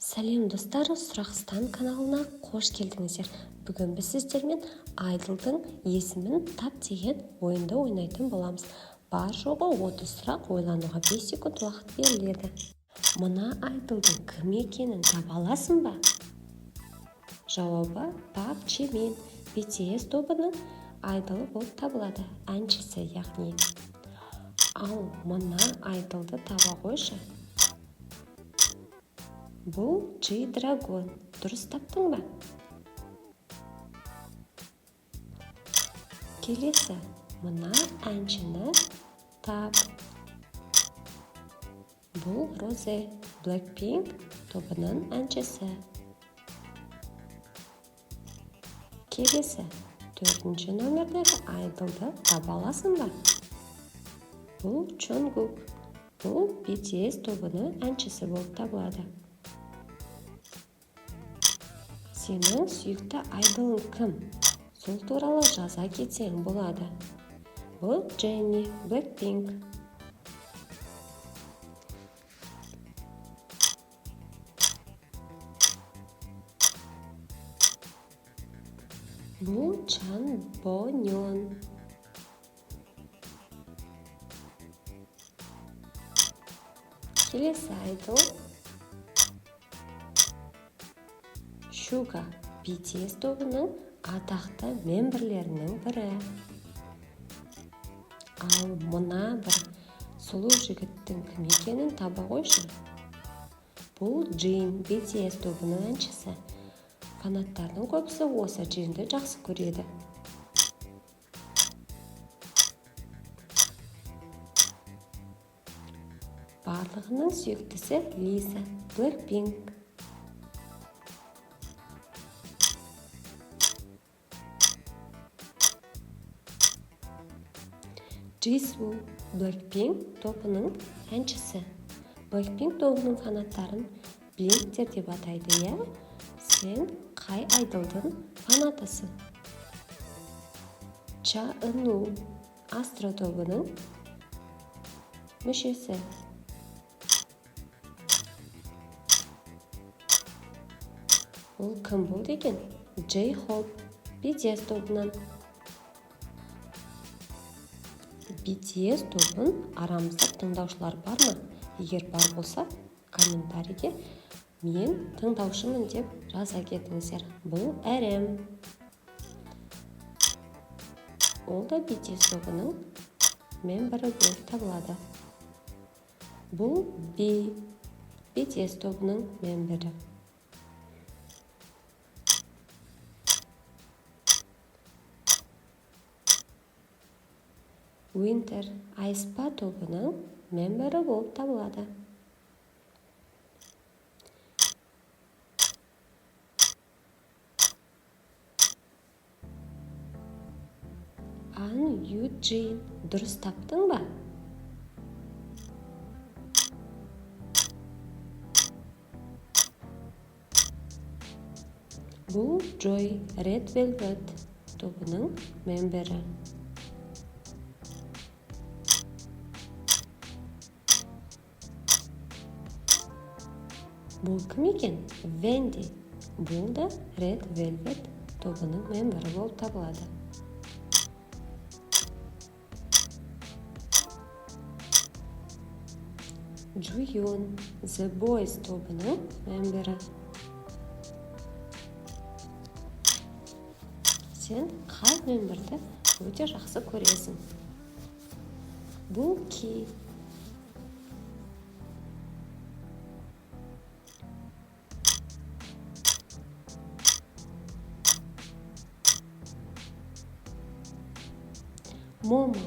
Сәлем достар, Сұрақстан каналына қош келдіңіздер. Бүгін біз сіздермен Айдылдың есімін тап деген ойынды ойнайтын боламыз. Бар жоғы 30 сұрақ, ойлануға 5 секунд уақыт беріледі. Мына Айдылдың кім екенін таба аласың ба? Жауабы Пак Чжимин, BTS тобының айдолы болып табылады, әншісі яғни. Ал мына Айдылды таба қойшы. Бұл G-Dragon. Дұрыс таптың ба? Келесі, мына әншіні тап. Бұл Розе, Blackpink тобының әншісі. Келесі, 4-ші номердегі айдолды таба аласың ба? Бұл Чонгук. Бұл BTS тобының әншісі болып табылады. Сенің сүйікті айдолың кім? Сол туралы жаза кетсең болады. Бұл Jennie, Blackpink. Бұл Чан Боньон. Келесі айдол Suga, BTS тобының атақты мемберлерінің бірі. Ал мына бір сұлу жігіттің кім екенін таба қойшы. Бұл Jin, BTS тобының әншісі. Фанаттардың көбісі осы Jinді жақсы көреді. Барлығының сүйіктісі Лиза, Blackpink. Jisoo, Blackpink тобының әншісі. Blackpink тобының фанаттарын Блинктер деп атайды, я? Сен қай айдолдың фанатысың? Cha Eun-woo, Астро тобының мүшесі. Ол кім бұл деген? J-Hope, BTS тобынан. BTS тобын арамызда тыңдаушылар бар ма? Егер бар болса, комментарийге мен тыңдаушымын деп жаза кетіңіздер. Бұл RM. Ол да BTS тобының мембері болып табылады. Бұл B, BTS тобының мембері. Winter, Aespa тобының мембері болып табылады. An Yu-jin. Дұрыс таптың ба? Бұл Joy, Red Velvet тобының мембері. Бұл кім екен? Wendy. Бұл да Red Velvet тобының мембері болып табылады. Juyeon, The Boys тобының мембері. Сен қай мемберді өте жақсы көресің? Бұл Ки. Момо,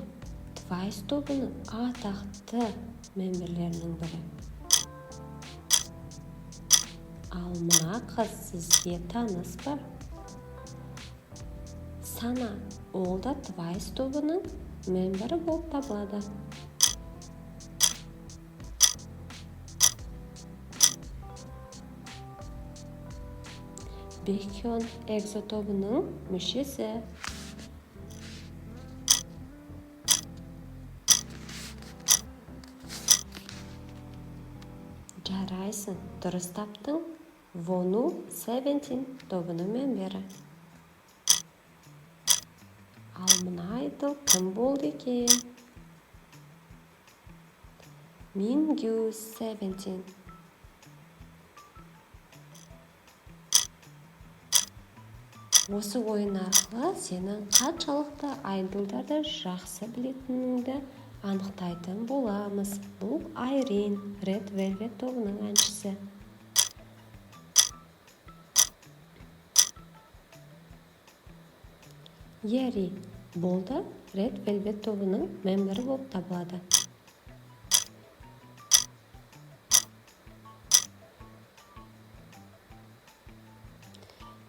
Twice тобының атақты мемберлерінің бірі. Ал мына қыз сізге таныс ба? Сана, ол да Twice тобының мембері болып табылады. Baekhyun, EXO тобының мүшесі. Жарайсың, дұрыс таптың. Вону 17 тобының мембері. Ал мына айдол кім болды екен? Мингю 17. Осы ойын арқылы сенің қаншалықты айдолдарды жақсы білетініңді анықтайтын боламыз. Бұл Айрин, Red Velvet тобының әншісі. Ери болды Red Velvet тобының мембері болып табылады.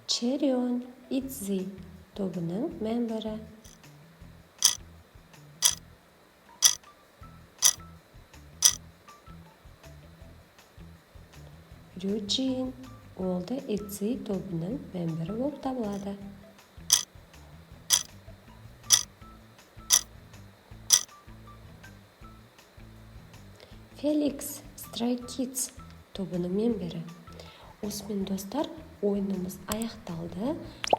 Черион Итзи тобының мембері. Рюджин олды Итзи тобының мембері болып табылады. Феликс Stray Kids тобының мембері. Осымен достар, ойынымыз аяқталды.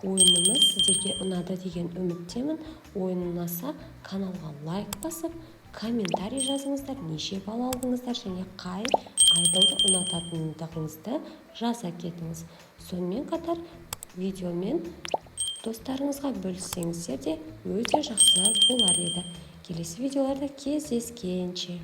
Ойынымыз сіздерге ұнады деген үміттемін. Ойын ұнаса, каналға лайк басып, комментарий жазыңыздар, неше балл алдыңыздар және қай айдолды ұнататындығыңызды жаза кетіңіз. Сонымен қатар видеомен достарыңызға бөліссеңіздер де өте жақсы болар еді. Келесі видеоларда кездескенше.